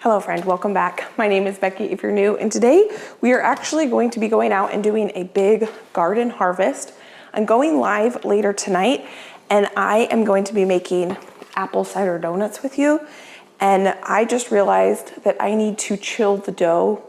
Hello friend, welcome back. My name is Becky if you're new, and today we are actually going to be going out and doing a big garden harvest. I'm going live later tonight and I am going to be making apple cider donuts with you. And I just realized that I need to chill the dough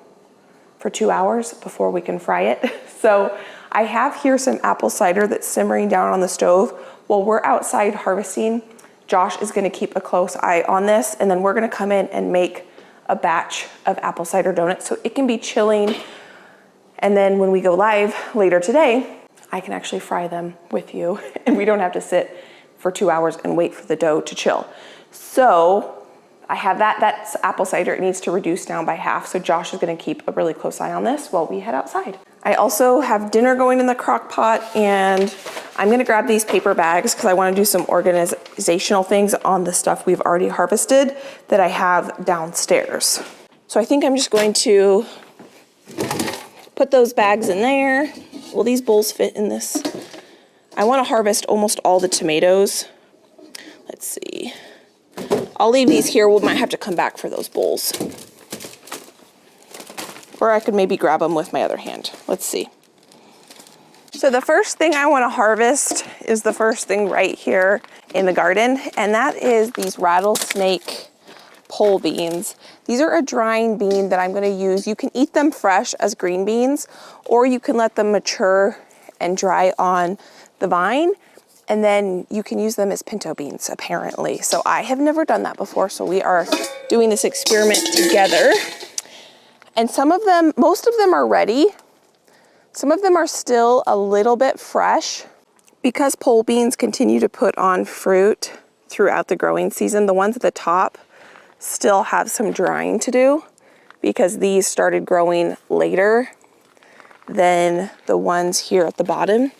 for 2 hours before we can fry it. So I have here some apple cider that's simmering down on the stove. While we're outside harvesting, Josh is gonna keep a close eye on this, and then we're gonna come in and make a batch of apple cider donuts so it can be chilling. And then when we go live later today, I can actually fry them with you and we don't have to sit for 2 hours and wait for the dough to chill. So I have that's apple cider. It needs to reduce down by half. So Josh is gonna keep a really close eye on this while we head outside. I also have dinner going in the crock pot, and I'm gonna grab these paper bags because I wanna do some organizational things on the stuff we've already harvested that I have downstairs. So I think I'm just going to put those bags in there. Will these bowls fit in this? I wanna harvest almost all the tomatoes. Let's see. I'll leave these here. We might have to come back for those bowls. Or I could maybe grab them with my other hand. Let's see. So the first thing I want to harvest is the first thing right here in the garden, and that is these rattlesnake pole beans. These are a drying bean that I'm going to use. You can eat them fresh as green beans, or you can let them mature and dry on the vine, and then you can use them as pinto beans, apparently. So I have never done that before, so we are doing this experiment together. And some of them, most of them are ready. Some of them are still a little bit fresh. Because pole beans continue to put on fruit throughout the growing season, the ones at the top still have some drying to do because these started growing later than the ones here at the bottom.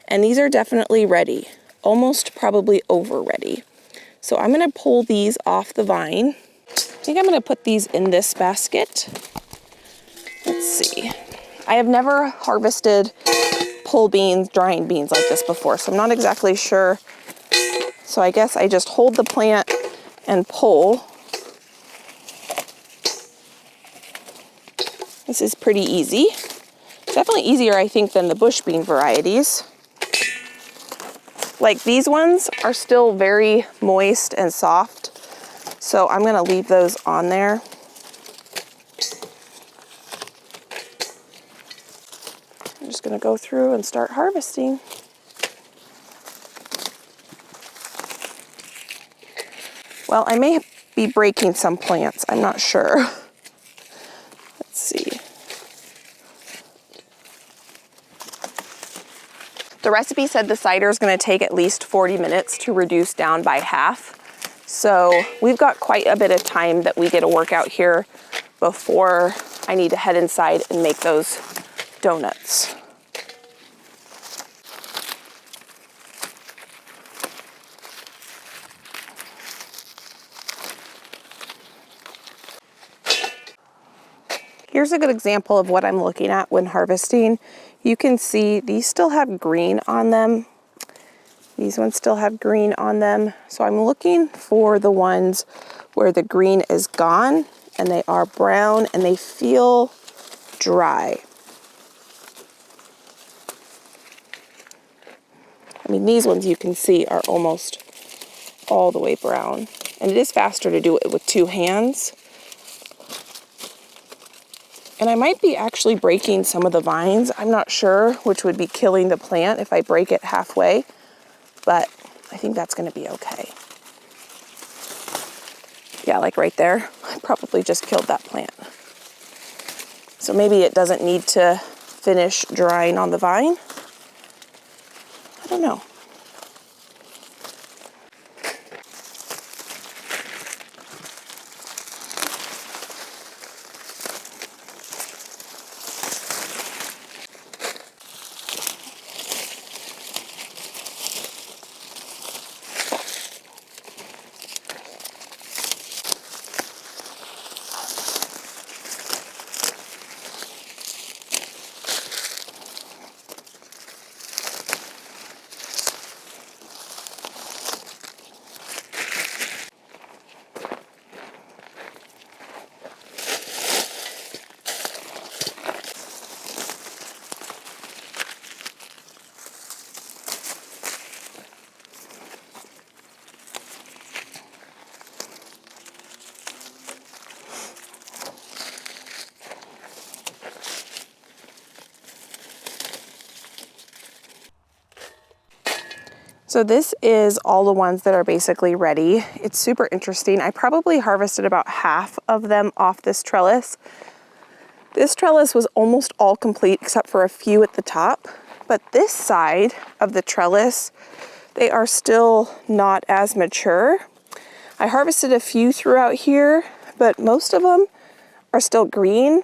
And these are definitely ready, almost probably over ready. So I'm gonna pull these off the vine. I think I'm gonna put these in this basket. Let's see. I have never harvested pole beans, drying beans like this before, so I'm not exactly sure. So I guess I just hold the plant and pull. This is pretty easy. Definitely easier, I think, than the bush bean varieties. Like these ones are still very moist and soft. So I'm gonna leave those on there. I'm just gonna go through and start harvesting. Well, I may be breaking some plants, I'm not sure. Let's see. The recipe said the cider is gonna take at least 40 minutes to reduce down by half. So we've got quite a bit of time that we get to work out here before I need to head inside and make those donuts. Here's a good example of what I'm looking at when harvesting. You can see these still have green on them. These ones still have green on them. So I'm looking for the ones where the green is gone and they are brown and they feel dry. I mean, these ones you can see are almost all the way brown. And it is faster to do it with two hands. And I might be actually breaking some of the vines. I'm not sure, which would be killing the plant if I break it halfway. But I think that's gonna be okay. Yeah, like right there, I probably just killed that plant. So maybe it doesn't need to finish drying on the vine. I don't know. So this is all the ones that are basically ready. It's super interesting. I probably harvested about half of them off this trellis. This trellis was almost all complete except for a few at the top, but this side of the trellis, they are still not as mature. I harvested a few throughout here, but most of them are still green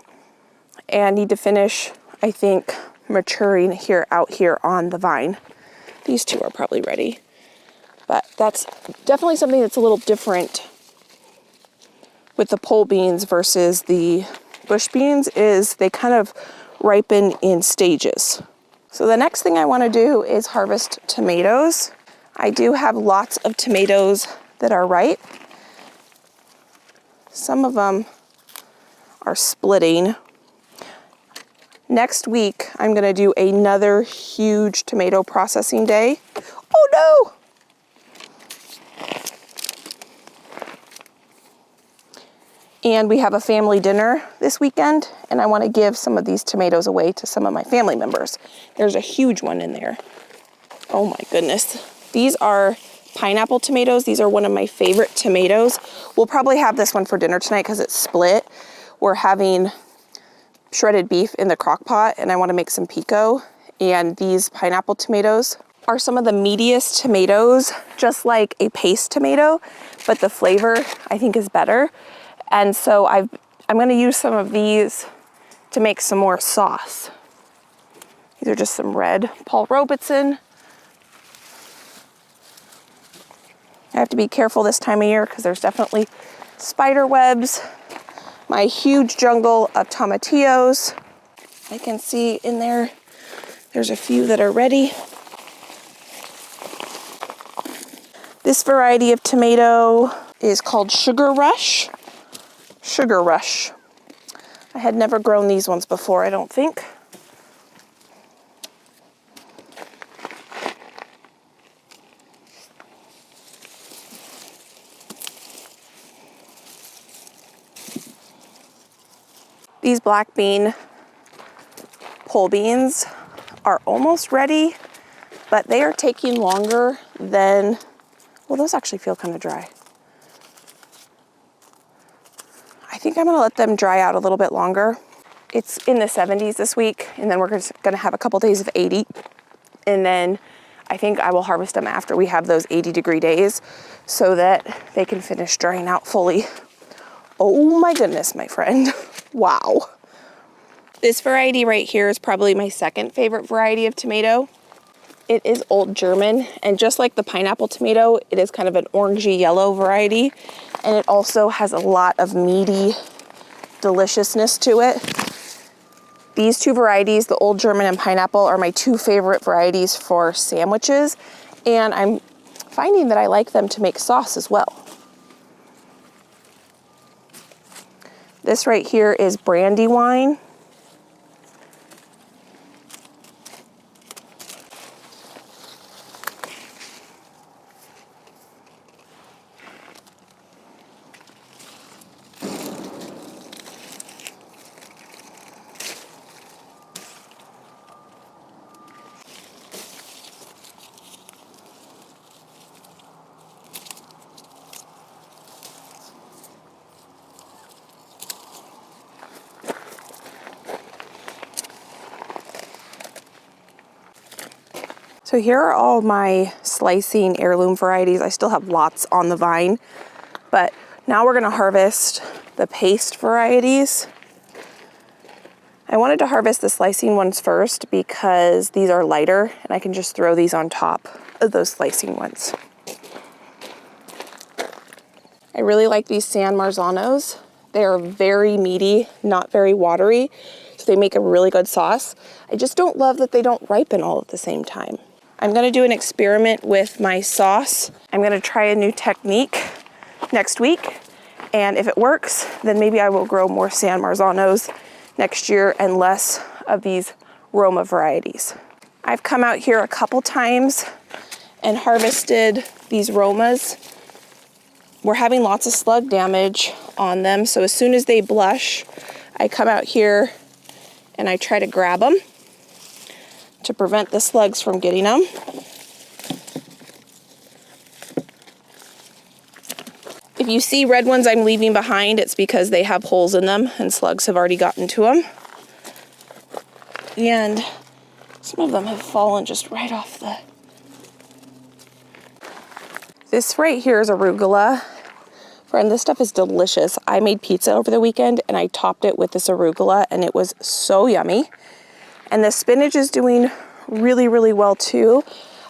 and need to finish, I think, maturing out here on the vine. These two are probably ready, but that's definitely something that's a little different with the pole beans versus the bush beans, is they kind of ripen in stages. So the next thing I want to do is harvest tomatoes. I do have lots of tomatoes that are ripe. Some of them are splitting. Next week, I'm going to do another huge tomato processing day. Oh no! And we have a family dinner this weekend, and I want to give some of these tomatoes away to some of my family members. There's a huge one in there. Oh my goodness. These are pineapple tomatoes. These are one of my favorite tomatoes. We'll probably have this one for dinner tonight because it's split. We're having shredded beef in the crock pot, and I want to make some pico. And these pineapple tomatoes are some of the meatiest tomatoes, just like a paste tomato, but the flavor I think is better. And so I'm going to use some of these to make some more sauce. These are just some red Paul Robeson. I have to be careful this time of year because there's definitely spider webs. My huge jungle of tomatillos. I can see in there, there's a few that are ready. This variety of tomato is called Sugar Rush. Sugar Rush. I had never grown these ones before, I don't think. These black bean pole beans are almost ready, but they are taking longer than, well, those actually feel kind of dry. I think I'm gonna let them dry out a little bit longer. It's in the 70s this week, and then we're just gonna have a couple days of 80. And then I think I will harvest them after we have those 80-degree days so that they can finish drying out fully. Oh my goodness, my friend. Wow. This variety right here is probably my second favorite variety of tomato. It is Old German, and just like the pineapple tomato, it is kind of an orangey yellow variety, and it also has a lot of meaty deliciousness to it. These two varieties, the Old German and pineapple, are my two favorite varieties for sandwiches, and I'm finding that I like them to make sauce as well. This right here is Brandywine. So here are all my slicing heirloom varieties. I still have lots on the vine, but now we're gonna harvest the paste varieties. I wanted to harvest the slicing ones first because these are lighter and I can just throw these on top of those slicing ones. I really like these San Marzanos. They are very meaty, not very watery, so they make a really good sauce. I just don't love that they don't ripen all at the same time. I'm gonna do an experiment with my sauce. I'm gonna try a new technique next week, and if it works, then maybe I will grow more San Marzanos next year and less of these Roma varieties. I've come out here a couple times and harvested these Romas. We're having lots of slug damage on them, so as soon as they blush, I come out here and I try to grab them to prevent the slugs from getting them. If you see red ones I'm leaving behind, it's because they have holes in them and slugs have already gotten to them. And some of them have fallen just right off the... This right here is arugula. Friend, this stuff is delicious. I made pizza over the weekend and I topped it with this arugula and it was so yummy. And the spinach is doing really, really well too.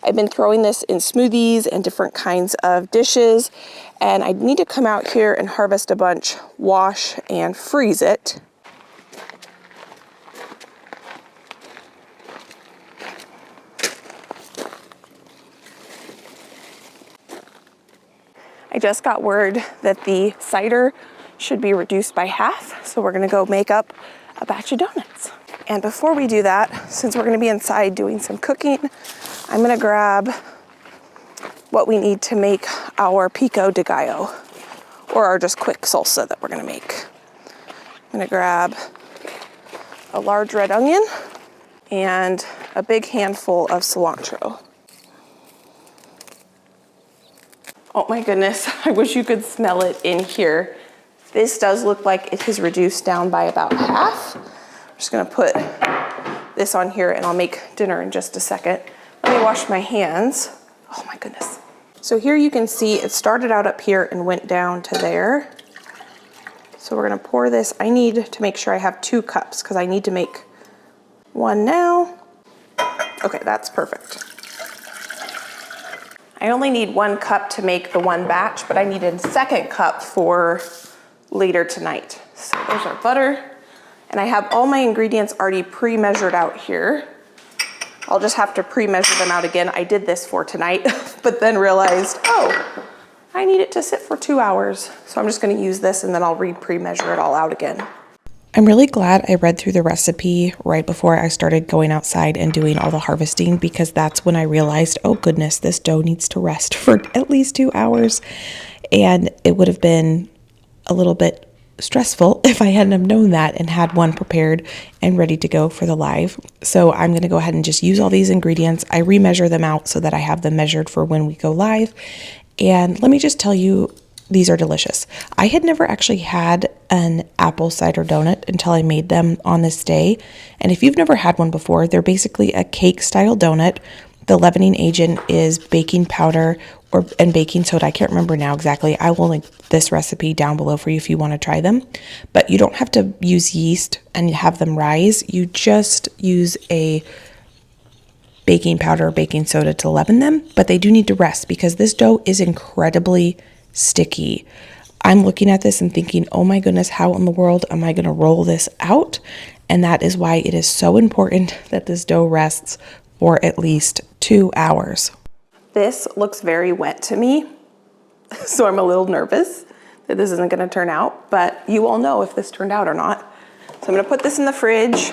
I've been throwing this in smoothies and different kinds of dishes, and I need to come out here and harvest a bunch, wash and freeze it. I just got word that the cider should be reduced by half, so we're gonna go make up a batch of donuts. And before we do that, since we're gonna be inside doing some cooking, I'm gonna grab what we need to make our pico de gallo, or our just quick salsa that we're gonna make. I'm gonna grab a large red onion and a big handful of cilantro. Oh my goodness, I wish you could smell it in here. This does look like it has reduced down by about half. I'm just gonna put this on here and I'll make dinner in just a second. Let me wash my hands. Oh my goodness. So here you can see it started out up here and went down to there. So we're gonna pour this. I need to make sure I have 2 cups because I need to make one now. Okay, that's perfect. I only need 1 cup to make the one batch, but I need a 2nd cup for later tonight. So there's our butter. And I have all my ingredients already pre-measured out here. I'll just have to pre-measure them out again. I did this for tonight, but then realized, oh, I need it to sit for 2 hours. So I'm just gonna use this and then I'll pre-measure it all out again. I'm really glad I read through the recipe right before I started going outside and doing all the harvesting, because that's when I realized, oh goodness, this dough needs to rest for at least 2 hours. And it would have been a little bit stressful if I hadn't have known that and had one prepared and ready to go for the live. So I'm going to go ahead and just use all these ingredients. I remeasure them out so that I have them measured for when we go live. And let me just tell you, these are delicious. I had never actually had an apple cider donut until I made them on this day. And if you've never had one before, they're basically a cake style donut. The leavening agent is baking powder and baking soda. I can't remember now exactly. I will link this recipe down below for you if you want to try them. But you don't have to use yeast and have them rise. You just use a baking powder or baking soda to leaven them. But they do need to rest because this dough is incredibly sticky. I'm looking at this and thinking, oh my goodness, how in the world am I going to roll this out? And that is why it is so important that this dough rests for at least 2 hours. This looks very wet to me, so I'm a little nervous that this isn't going to turn out, but you all know if this turned out or not. So I'm going to put this in the fridge,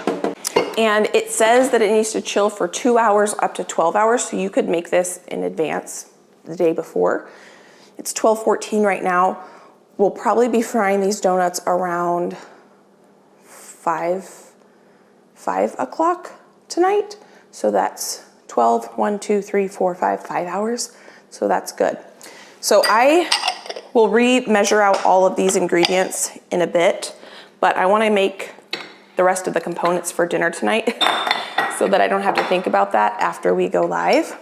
and it says that it needs to chill for 2 hours up to 12 hours, so you could make this in advance the day before. It's 12:14 right now. We'll probably be frying these donuts around 5 o'clock tonight. So that's 12, 1, 2, 3, 4, 5 hours. So that's good. So I will re-measure out all of these ingredients in a bit, but I want to make the rest of the components for dinner tonight so that I don't have to think about that after we go live.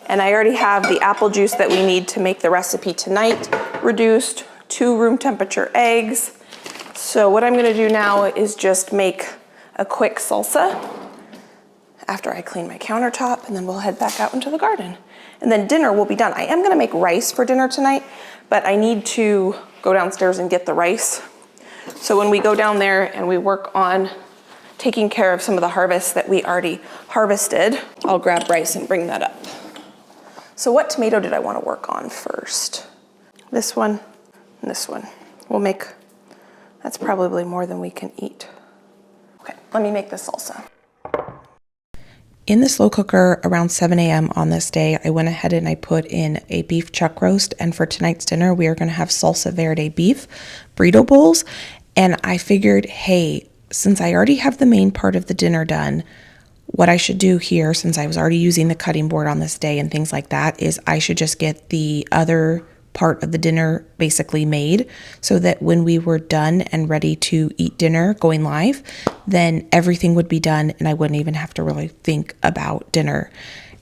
And I already have the apple juice that we need to make the recipe tonight reduced, 2 room temperature eggs. So what I'm gonna do now is just make a quick salsa after I clean my countertop, and then we'll head back out into the garden. And then dinner will be done. I am gonna make rice for dinner tonight, but I need to go downstairs and get the rice. So when we go down there and we work on taking care of some of the harvests that we already harvested, I'll grab rice and bring that up. So what tomato did I want to work on first? This one and this one. We'll make, that's probably more than we can eat. Okay, let me make the salsa. In the slow cooker around 7 a.m. on this day, I went ahead and I put in a beef chuck roast. And for tonight's dinner, we are going to have salsa verde beef burrito bowls. And I figured, hey, since I already have the main part of the dinner done, what I should do here, since I was already using the cutting board on this day and things like that, is I should just get the other part of the dinner basically made, so that when we were done and ready to eat dinner going live, then everything would be done and I wouldn't even have to really think about dinner.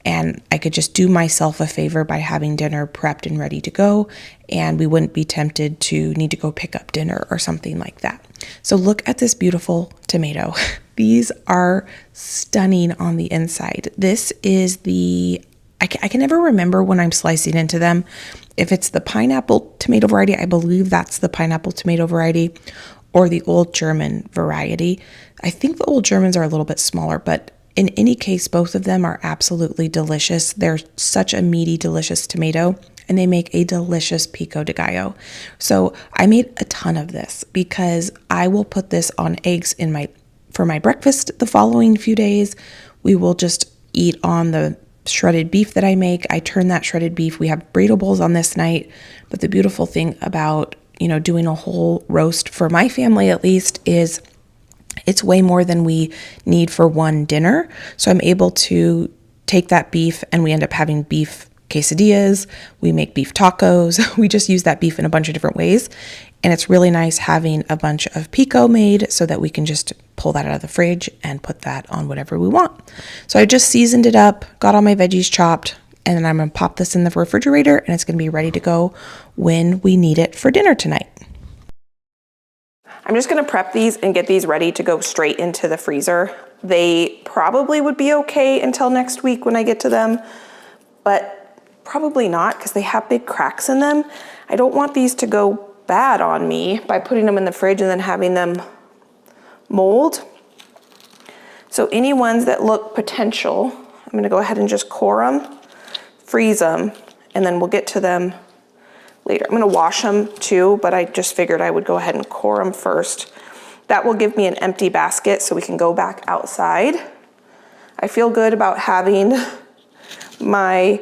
And I could just do myself a favor by having dinner prepped and ready to go, and we wouldn't be tempted to need to go pick up dinner or something like that. So look at this beautiful tomato. These are stunning on the inside. This is I can never remember when I'm slicing into them if it's the pineapple tomato variety. I believe that's the pineapple tomato variety, or the old German variety. I think the old Germans are a little bit smaller, but in any case, both of them are absolutely delicious. They're such a meaty, delicious tomato, and they make a delicious pico de gallo. So I made a ton of this because I will put this on eggs for my breakfast the following few days. We will just eat on the shredded beef that I make. I turn that shredded beef. We have burrito bowls on this night. But the beautiful thing about, doing a whole roast for my family at least is it's way more than we need for one dinner. So I'm able to take that beef and we end up having beef quesadillas. We make beef tacos. We just use that beef in a bunch of different ways. And it's really nice having a bunch of pico made so that we can just pull that out of the fridge and put that on whatever we want. So I just seasoned it up, got all my veggies chopped, and then I'm going to pop this in the refrigerator and it's going to be ready to go when we need it for dinner tonight. I'm just going to prep these and get these ready to go straight into the freezer. They probably would be okay until next week when I get to them, but probably not because they have big cracks in them. I don't want these to go bad on me by putting them in the fridge and then having them mold. So any ones that look potential, I'm going to go ahead and just core them, freeze them, and then we'll get to them later. I'm going to wash them too, but I just figured I would go ahead and core them first. That will give me an empty basket so we can go back outside. I feel good about having my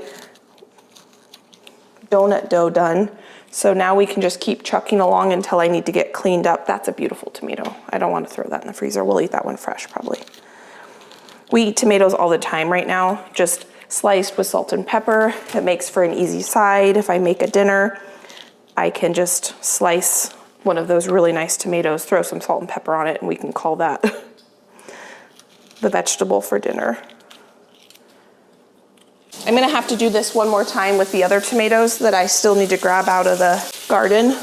donut dough done. So now we can just keep chucking along until I need to get cleaned up. That's a beautiful tomato. I don't want to throw that in the freezer. We'll eat that one fresh probably. We eat tomatoes all the time right now, just sliced with salt and pepper. It makes for an easy side. If I make a dinner, I can just slice one of those really nice tomatoes, throw some salt and pepper on it, and we can call that the vegetable for dinner. I'm gonna have to do this one more time with the other tomatoes that I still need to grab out of the garden.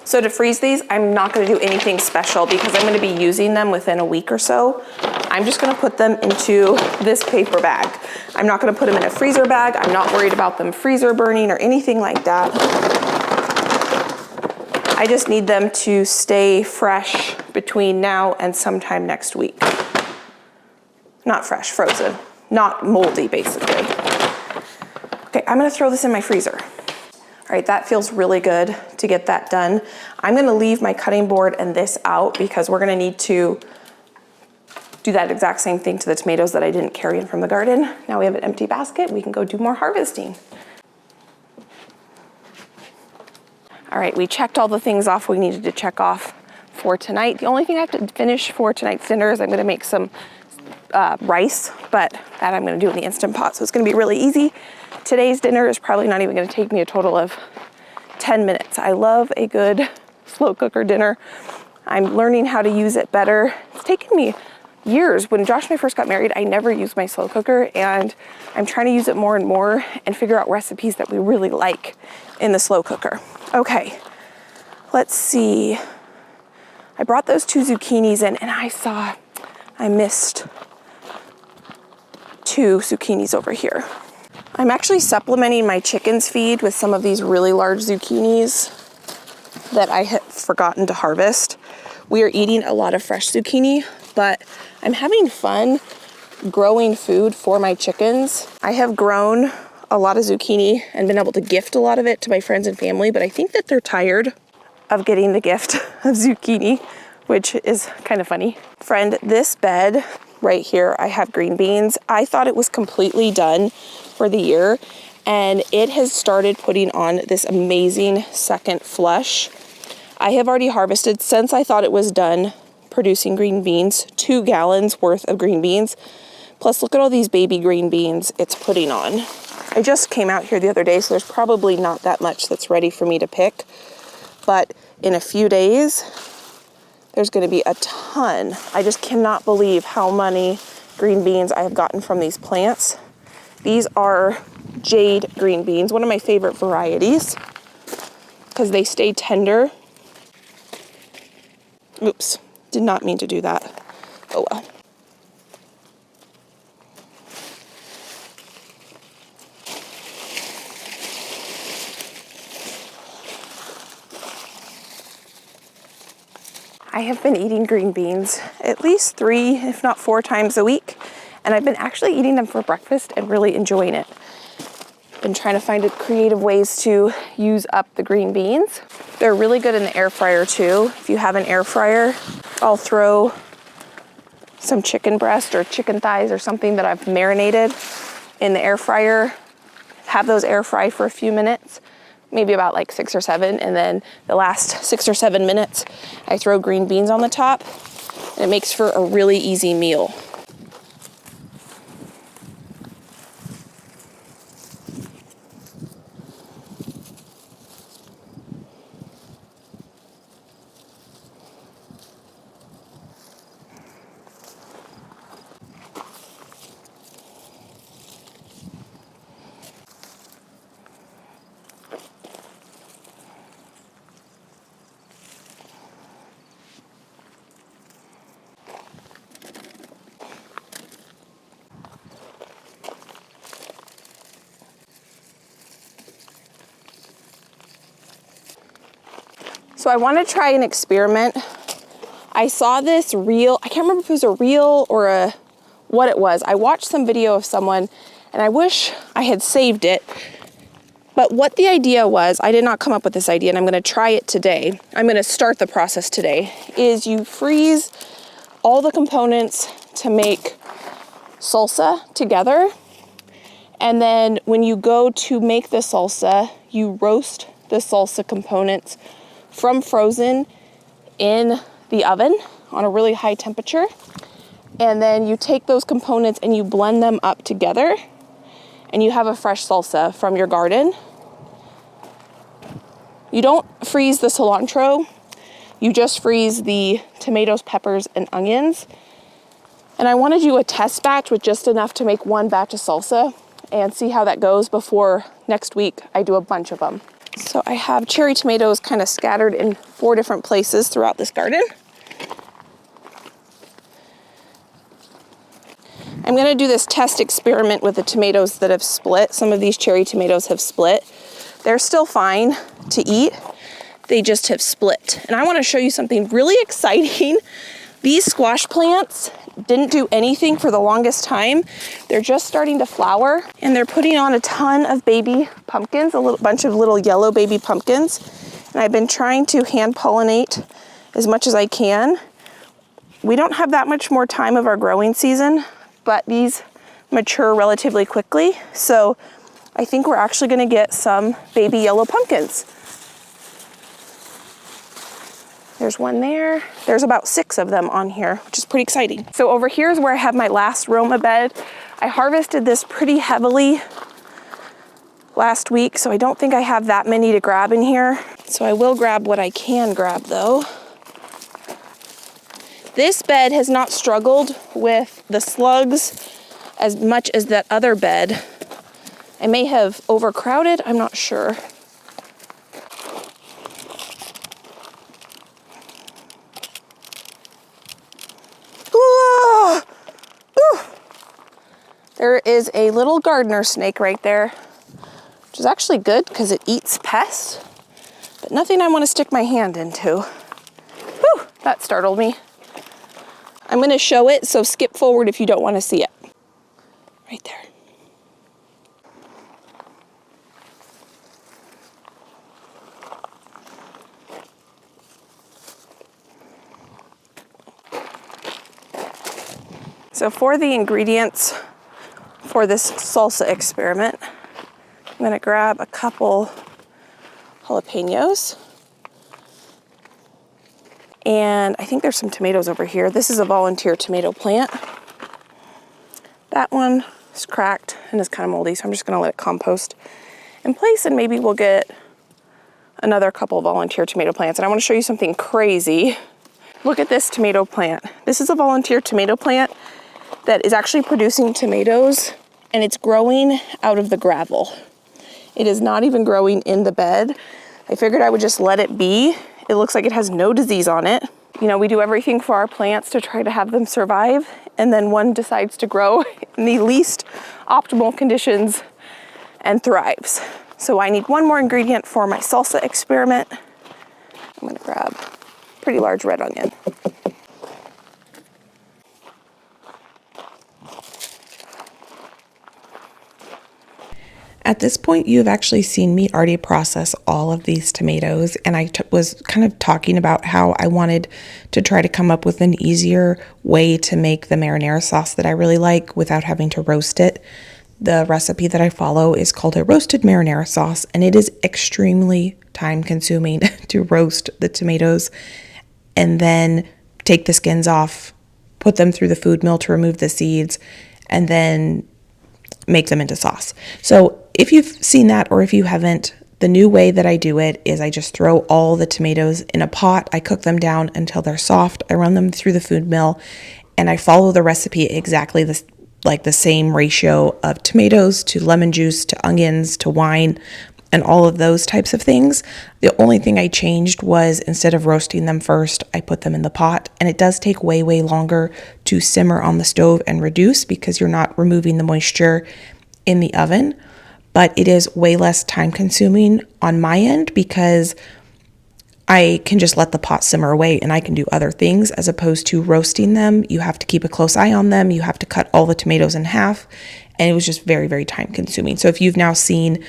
So to freeze these, I'm not gonna do anything special because I'm gonna be using them within a week or so. I'm just gonna put them into this paper bag. I'm not gonna put them in a freezer bag. I'm not worried about them freezer burning or anything like that. I just need them to stay fresh between now and sometime next week. Not fresh, frozen, not moldy basically. Okay, I'm gonna throw this in my freezer. All right, that feels really good to get that done. I'm gonna leave my cutting board and this out because we're gonna need to do that exact same thing to the tomatoes that I didn't carry in from the garden. Now we have an empty basket, we can go do more harvesting. All right, we checked all the things off we needed to check off for tonight. The only thing I have to finish for tonight's dinner is I'm gonna make some rice, but that I'm gonna do in the Instant Pot, so it's gonna be really easy. Today's dinner is probably not even gonna take me a total of 10 minutes. I love a good slow cooker dinner. I'm learning how to use it better. It's taken me years. When Josh and I first got married, I never used my slow cooker, and I'm trying to use it more and more and figure out recipes that we really like in the slow cooker. Okay, let's see. I brought those 2 zucchinis in and I missed 2 zucchinis over here. I'm actually supplementing my chicken's feed with some of these really large zucchinis that I had forgotten to harvest. We are eating a lot of fresh zucchini, but I'm having fun growing food for my chickens. I have grown a lot of zucchini and been able to gift a lot of it to my friends and family, but I think that they're tired of getting the gift of zucchini, which is kind of funny. Friend, this bed right here, I have green beans. I thought it was completely done for the year, and it has started putting on this amazing second flush. I have already harvested, since I thought it was done producing green beans, 2 gallons worth of green beans, Plus, look at all these baby green beans it's putting on. I just came out here the other day, so there's probably not that much that's ready for me to pick. But in a few days, there's gonna be a ton. I just cannot believe how many green beans I have gotten from these plants. These are jade green beans, one of my favorite varieties, because they stay tender. Oops, did not mean to do that. Oh well. I have been eating green beans at least 3, if not 4 times a week, and I've been actually eating them for breakfast and really enjoying it. Been trying to find creative ways to use up the green beans. They're really good in the air fryer too. If you have an air fryer, I'll throw some chicken breast or chicken thighs or something that I've marinated in the air fryer, have those air fry for a few minutes, maybe about like 6 or 7, and then the last 6 or 7 minutes, I throw green beans on the top, and it makes for a really easy meal. So I want to try an experiment. I saw this reel, I can't remember if it was a reel or what it was. I watched some video of someone, and I wish I had saved it. But what the idea was, I did not come up with this idea, and I'm going to try it today. I'm going to start the process today, is you freeze all the components to make salsa together. And then when you go to make the salsa, you roast the salsa components from frozen in the oven on a really high temperature. And then you take those components and you blend them up together, and you have a fresh salsa from your garden. You don't freeze the cilantro, you just freeze the tomatoes, peppers, and onions. And I want to do a test batch with just enough to make 1 batch of salsa and see how that goes before next week I do a bunch of them. So I have cherry tomatoes kind of scattered in 4 different places throughout this garden. I'm going to do this test experiment with the tomatoes that have split. Some of these cherry tomatoes have split. They're still fine to eat. They just have split. And I want to show you something really exciting. These squash plants didn't do anything for the longest time. They're just starting to flower, and they're putting on a ton of baby pumpkins, a bunch of little yellow baby pumpkins. And I've been trying to hand pollinate as much as I can. We don't have that much more time of our growing season, but these mature relatively quickly. So I think we're actually going to get some baby yellow pumpkins. There's one there. There's about 6 of them on here, which is pretty exciting. So over here is where I have my last Roma bed. I harvested this pretty heavily last week, so I don't think I have that many to grab in here. So I will grab what I can grab though. This bed has not struggled with the slugs as much as that other bed. I may have overcrowded, I'm not sure. There is a little gardener snake right there, which is actually good because it eats pests, but nothing I want to stick my hand into. Whew, that startled me. I'm going to show it, so skip forward if you don't want to see it. Right there. So for the ingredients for this salsa experiment, I'm going to grab a couple jalapenos. And I think there's some tomatoes over here. This is a volunteer tomato plant. That one is cracked and is kind of moldy, so I'm just gonna let it compost in place, and maybe we'll get another couple volunteer tomato plants. And I want to show you something crazy. Look at this tomato plant. This is a volunteer tomato plant that is actually producing tomatoes, and it's growing out of the gravel. It is not even growing in the bed. I figured I would just let it be. It looks like it has no disease on it. You know, we do everything for our plants to try to have them survive, and then one decides to grow in the least optimal conditions and thrives. So I need one more ingredient for my salsa experiment. I'm gonna grab a pretty large red onion. At this point, you have actually seen me already process all of these tomatoes, and I was kind of talking about how I wanted to try to come up with an easier way to make the marinara sauce that I really like without having to roast it. The recipe that I follow is called a roasted marinara sauce, and it is extremely time consuming to roast the tomatoes and then take the skins off, put them through the food mill to remove the seeds, and then make them into sauce. So if you've seen that, or if you haven't, the new way that I do it is I just throw all the tomatoes in a pot. I cook them down until they're soft. I run them through the food mill, and I follow the recipe exactly the same ratio of tomatoes to lemon juice to onions to wine and all of those types of things. The only thing I changed was instead of roasting them first, I put them in the pot, and it does take way, way longer to simmer on the stove and reduce because you're not removing the moisture in the oven, but it is way less time consuming on my end because I can just let the pot simmer away and I can do other things as opposed to roasting them. You have to keep a close eye on them. You have to cut all the tomatoes in half, and it was just very, very time consuming. So if you've now seen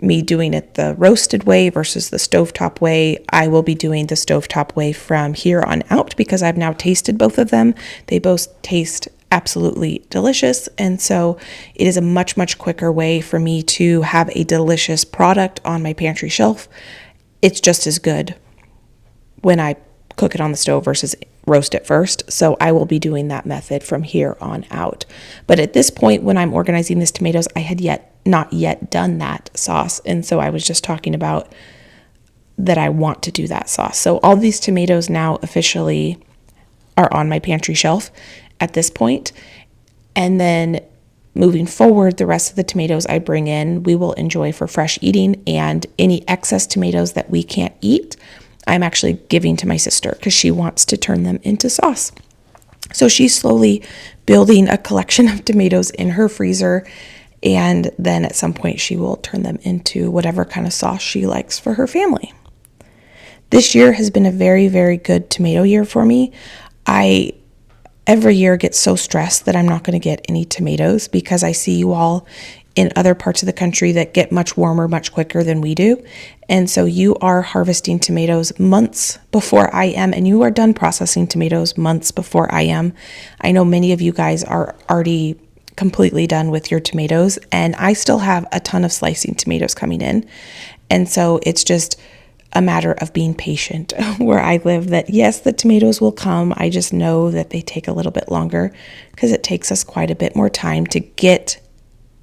me doing it the roasted way versus the stovetop way, I will be doing the stovetop way from here on out because I've now tasted both of them. They both taste absolutely delicious, and so it is a much, much quicker way for me to have a delicious product on my pantry shelf. It's just as good when I cook it on the stove versus roast it first. So I will be doing that method from here on out. But at this point, when I'm organizing these tomatoes, I had not yet done that sauce. And so I was just talking about that I want to do that sauce. So all these tomatoes now officially are on my pantry shelf at this point. And then moving forward, the rest of the tomatoes I bring in, we will enjoy for fresh eating, and any excess tomatoes that we can't eat, I'm actually giving to my sister because she wants to turn them into sauce. So she's slowly building a collection of tomatoes in her freezer, and then at some point she will turn them into whatever kind of sauce she likes for her family. This year has been a very, very good tomato year for me. I every year get so stressed that I'm not going to get any tomatoes because I see you all in other parts of the country that get much warmer, much quicker than we do. And so you are harvesting tomatoes months before I am, and you are done processing tomatoes months before I am. I know many of you guys are already completely done with your tomatoes, and I still have a ton of slicing tomatoes coming in. And so it's just a matter of being patient where I live, that yes, the tomatoes will come. I just know that they take a little bit longer because it takes us quite a bit more time to get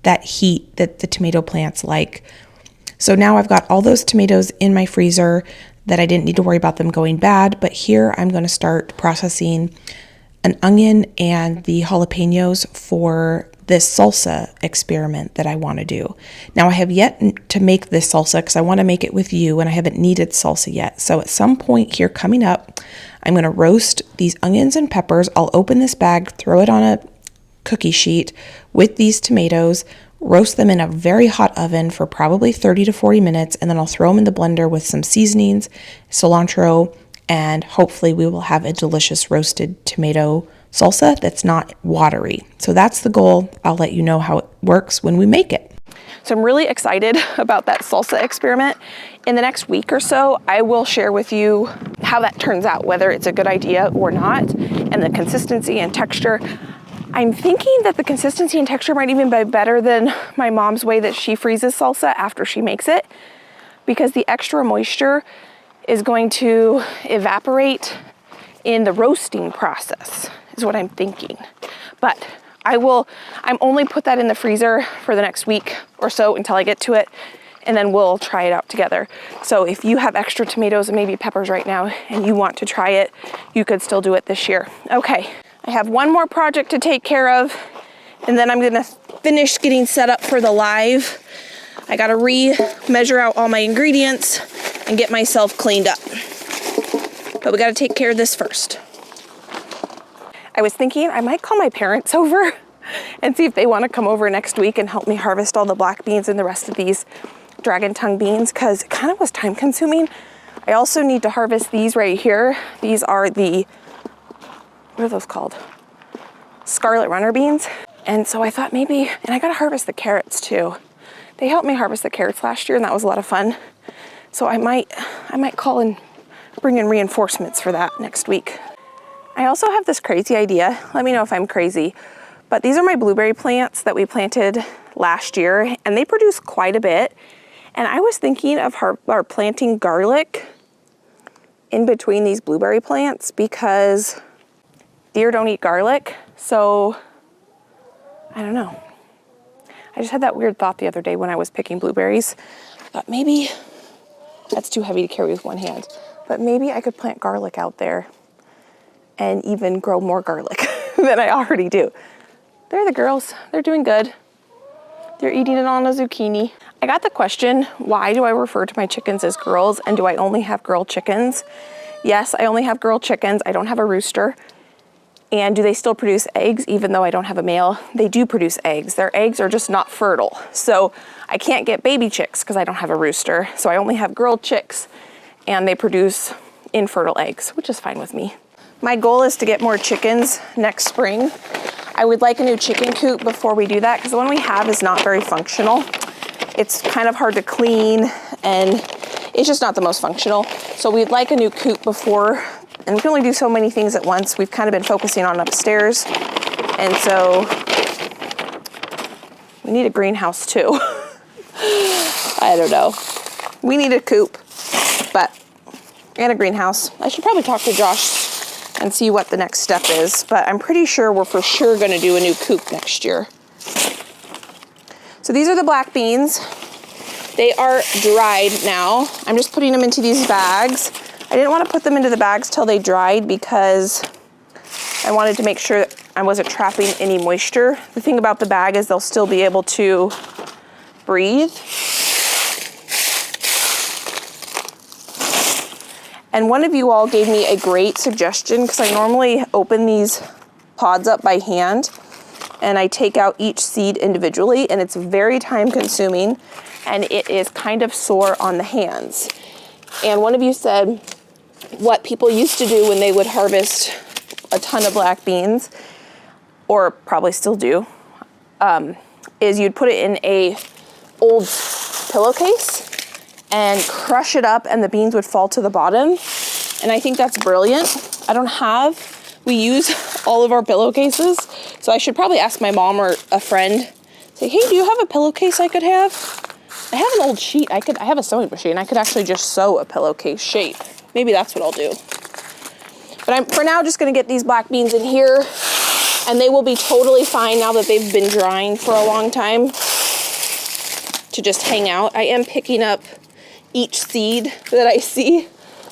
that heat that the tomato plants like. So now I've got all those tomatoes in my freezer that I didn't need to worry about them going bad, but here I'm going to start processing an onion and the jalapenos for this salsa experiment that I want to do. Now I have yet to make this salsa because I want to make it with you, and I haven't kneaded salsa yet. So at some point here coming up, I'm going to roast these onions and peppers. I'll open this bag, throw it on a cookie sheet with these tomatoes, roast them in a very hot oven for probably 30 to 40 minutes, and then I'll throw them in the blender with some seasonings, cilantro, and hopefully we will have a delicious roasted tomato salsa that's not watery. So that's the goal. I'll let you know how it works when we make it. So I'm really excited about that salsa experiment. In the next week or so, I will share with you how that turns out, whether it's a good idea or not, and the consistency and texture. I'm thinking that the consistency and texture might even be better than my mom's way that she freezes salsa after she makes it, because the extra moisture is going to evaporate in the roasting process, is what I'm thinking. But I'm only put that in the freezer for the next week or so until I get to it, and then we'll try it out together. So if you have extra tomatoes and maybe peppers right now and you want to try it, you could still do it this year. Okay, I have one more project to take care of, and then I'm gonna finish getting set up for the live. I gotta measure out all my ingredients and get myself cleaned up. But we gotta take care of this first. I was thinking I might call my parents over and see if they wanna come over next week and help me harvest all the black beans and the rest of these dragon tongue beans, because it kind of was time consuming. I also need to harvest these right here. These are the, what are those called? Scarlet runner beans. And so I thought maybe, and I gotta harvest the carrots too. They helped me harvest the carrots last year and that was a lot of fun. So I might call and bring in reinforcements for that next week. I also have this crazy idea. Let me know if I'm crazy. But these are my blueberry plants that we planted last year and they produce quite a bit. And I was thinking of planting garlic in between these blueberry plants because deer don't eat garlic. So I don't know. I just had that weird thought the other day when I was picking blueberries. I thought maybe that's too heavy to carry with one hand, but maybe I could plant garlic out there and even grow more garlic than I already do. There are the girls. They're doing good. They're eating it on a zucchini. I got the question, why do I refer to my chickens as girls and do I only have girl chickens? Yes, I only have girl chickens. I don't have a rooster. And do they still produce eggs even though I don't have a male? They do produce eggs. Their eggs are just not fertile. So I can't get baby chicks because I don't have a rooster. So I only have girl chicks and they produce infertile eggs, which is fine with me. My goal is to get more chickens next spring. I would like a new chicken coop before we do that because the one we have is not very functional. It's kind of hard to clean and it's just not the most functional. So we'd like a new coop before, and we can only do so many things at once. We've kind of been focusing on upstairs. And so we need a greenhouse too. I don't know. We need a coop, and a greenhouse. I should probably talk to Josh and see what the next step is, but I'm pretty sure we're for sure gonna do a new coop next year. So these are the black beans. They are dried now. I'm just putting them into these bags. I didn't want to put them into the bags till they dried because I wanted to make sure that I wasn't trapping any moisture. The thing about the bag is they'll still be able to breathe. And one of you all gave me a great suggestion because I normally open these pods up by hand and I take out each seed individually and it's very time consuming and it is kind of sore on the hands. And one of you said what people used to do when they would harvest a ton of black beans, or probably still do, is you'd put it in a old pillowcase and crush it up and the beans would fall to the bottom. And I think that's brilliant. We use all of our pillowcases, so I should probably ask my mom or a friend, say, hey, do you have a pillowcase I could have? I have an old sheet. I have a sewing machine. I could actually just sew a pillowcase shape. Maybe that's what I'll do. But I'm for now just gonna get these black beans in here and they will be totally fine now that they've been drying for a long time to just hang out. I am picking up each seed that I see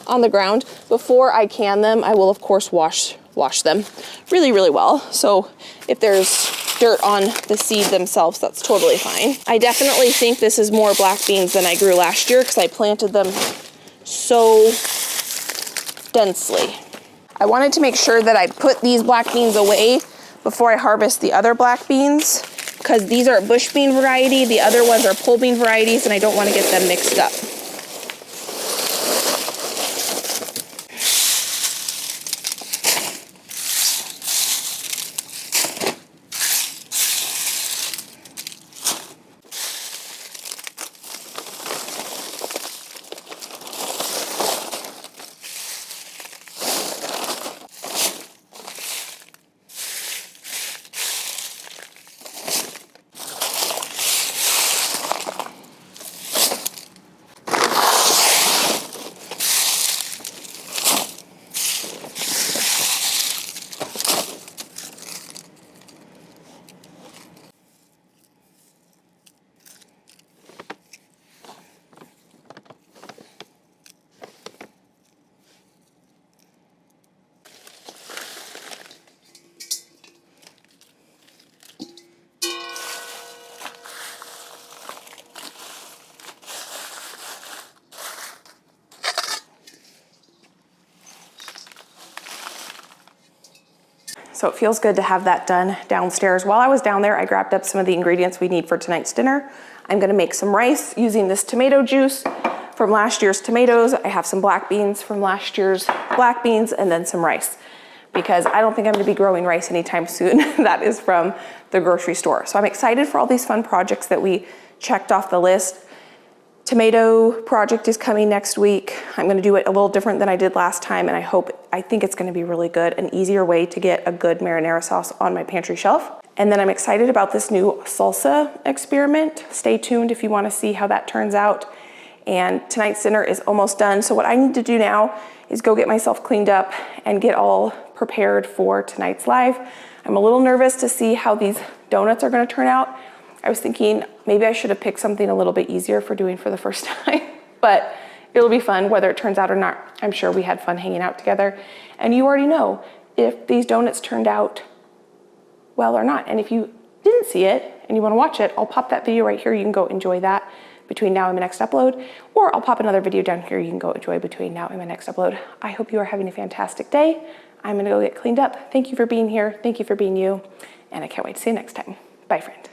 on the ground. Before I can them, I will of course wash them really, really well. So if there's dirt on the seed themselves, that's totally fine. I definitely think this is more black beans than I grew last year because I planted them so densely. I wanted to make sure that I put these black beans away before I harvest the other black beans because these are a bush bean variety, the other ones are pole bean varieties, and I don't want to get them mixed up. So it feels good to have that done downstairs. While I was down there, I grabbed up some of the ingredients we need for tonight's dinner. I'm gonna make some rice using this tomato juice from last year's tomatoes. I have some black beans from last year's black beans, and then some rice, because I don't think I'm gonna be growing rice anytime soon. That is from the grocery store. So I'm excited for all these fun projects that we checked off the list. Tomato project is coming next week. I'm gonna do it a little different than I did last time, and I think it's gonna be really good, an easier way to get a good marinara sauce on my pantry shelf. And then I'm excited about this new salsa experiment. Stay tuned if you wanna see how that turns out. And tonight's dinner is almost done. So what I need to do now is go get myself cleaned up and get all prepared for tonight's live. I'm a little nervous to see how these donuts are gonna turn out. I was thinking maybe I should have picked something a little bit easier for doing for the first time, but it'll be fun whether it turns out or not. I'm sure we had fun hanging out together. And you already know if these donuts turned out well or not. And if you didn't see it and you wanna watch it, I'll pop that video right here. You can go enjoy that between now and my next upload, or I'll pop another video down here you can go enjoy between now and my next upload. I hope you are having a fantastic day. I'm gonna go get cleaned up. Thank you for being here. Thank you for being you. And I can't wait to see you next time. Bye, friend.